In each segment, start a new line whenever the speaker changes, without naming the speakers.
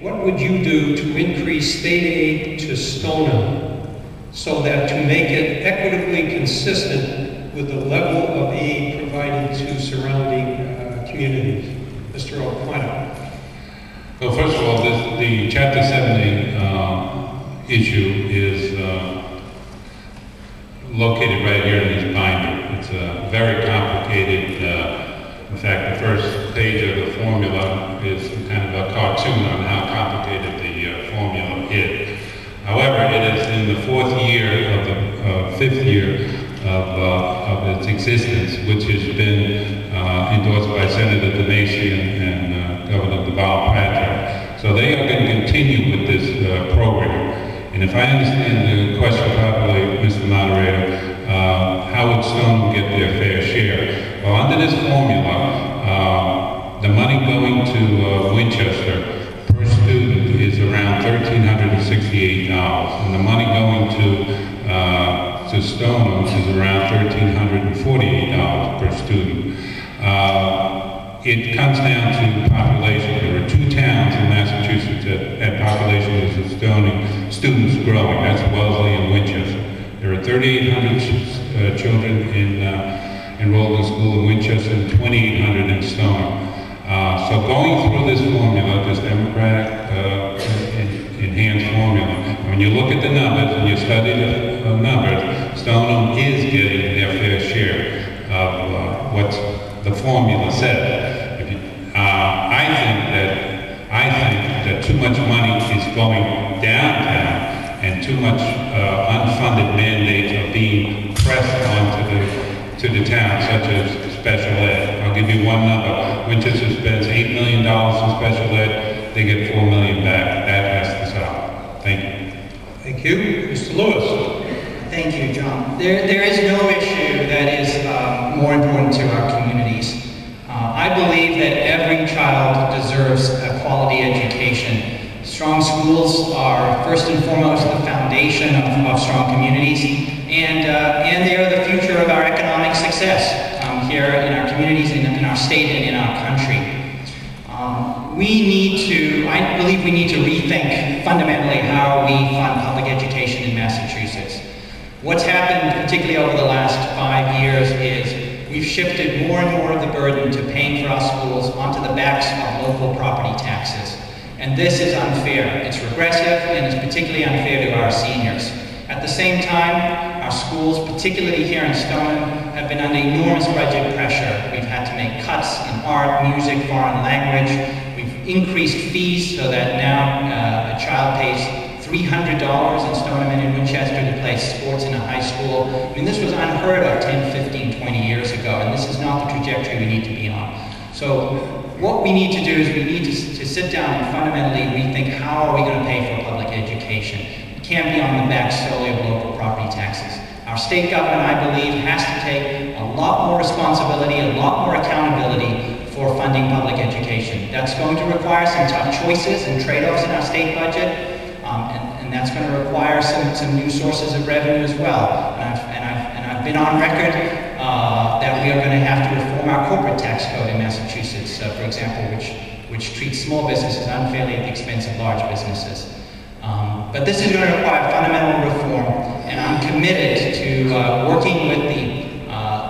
what would you do to increase state aid to Stoneham so that to make it equitably consistent with the level of aid provided to surrounding communities? Mr. O'Connor.
Well, first of all, the Chapter 70 issue is located right here in this binder. It's a very complicated, in fact, the first page of the formula is kind of a cartoon on how complicated the formula is. However, it is in the fifth year of its existence, which has been endorsed by Senator DeMacy and Governor Deval Patrick. So they are going to continue with this program. And if I understand the question properly, Mr. Moderator, how would Stoneham get their fair share? Well, under this formula, the money going to Winchester per student is around $1,368, and the money going to Stoneham is around $1,348 per student. It comes down to population. There are 2 towns in Massachusetts that population is Stoneham students growing. That's Wellesley and Winchester. There are 3,800 children enrolled in school in Winchester and 2,800 in Stoneham. So going through this formula, this democratic enhanced formula, when you look at the numbers and you study the numbers, Stoneham is getting their fair share of what the formula says. I think that too much money is going downtown and too much unfunded mandates are being pressed onto the town, such as special ed. I'll give you one number. Winchester spends $8 million in special ed. They get $4 million back. That has to stop. Thank you.
Thank you. Mr. Lewis.
Thank you, John. There is no issue that is more important to our communities. I believe that every child deserves a quality education. Strong schools are first and foremost the foundation of strong communities, and they are the future of our economic success here in our communities, in our state, and in our country. I believe we need to rethink fundamentally how we fund public education in Massachusetts. What's happened, particularly over the last 5 years, is we've shifted more and more of the burden to paying for our schools onto the backs of local property taxes. And this is unfair. It's regressive, and it's particularly unfair to our seniors. At the same time, our schools, particularly here in Stoneham, have been under enormous budget pressure. We've had to make cuts in art, music, foreign language. We've increased fees so that now a child pays $300 in Stoneham and in Winchester to play sports in a high school. I mean, this was unheard of 10, 15, 20 years ago, and this is not the trajectory we need to be on. So what we need to do is we need to sit down and fundamentally rethink how are we going to pay for public education. It can't be on the back solely of local property taxes. Our state government, I believe, has to take a lot more responsibility, a lot more accountability for funding public education. That's going to require some tough choices and trade-offs in our state budget. And that's going to require some new sources of revenue as well. And I've been on record that we are going to have to reform our corporate tax code in Massachusetts, for example, which treats small businesses unfairly at the expense of large businesses. But this is going to require fundamental reform, and I'm committed to working with the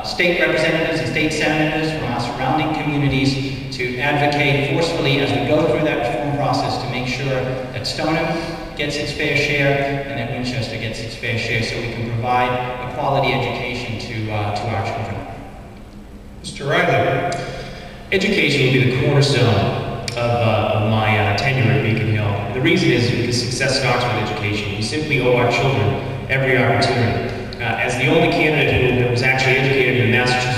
state representatives and state senators from our surrounding communities to advocate forcefully as we go through that reform process to make sure that Stoneham gets its fair share and that Winchester gets its fair share so we can provide a quality education to our children.
Mr. Riley.
Education will be the cornerstone of my tenure at Beacon Hill. The reason is because success starts with education. We simply owe our children every opportunity. As the only candidate who was actually educated in the Massachusetts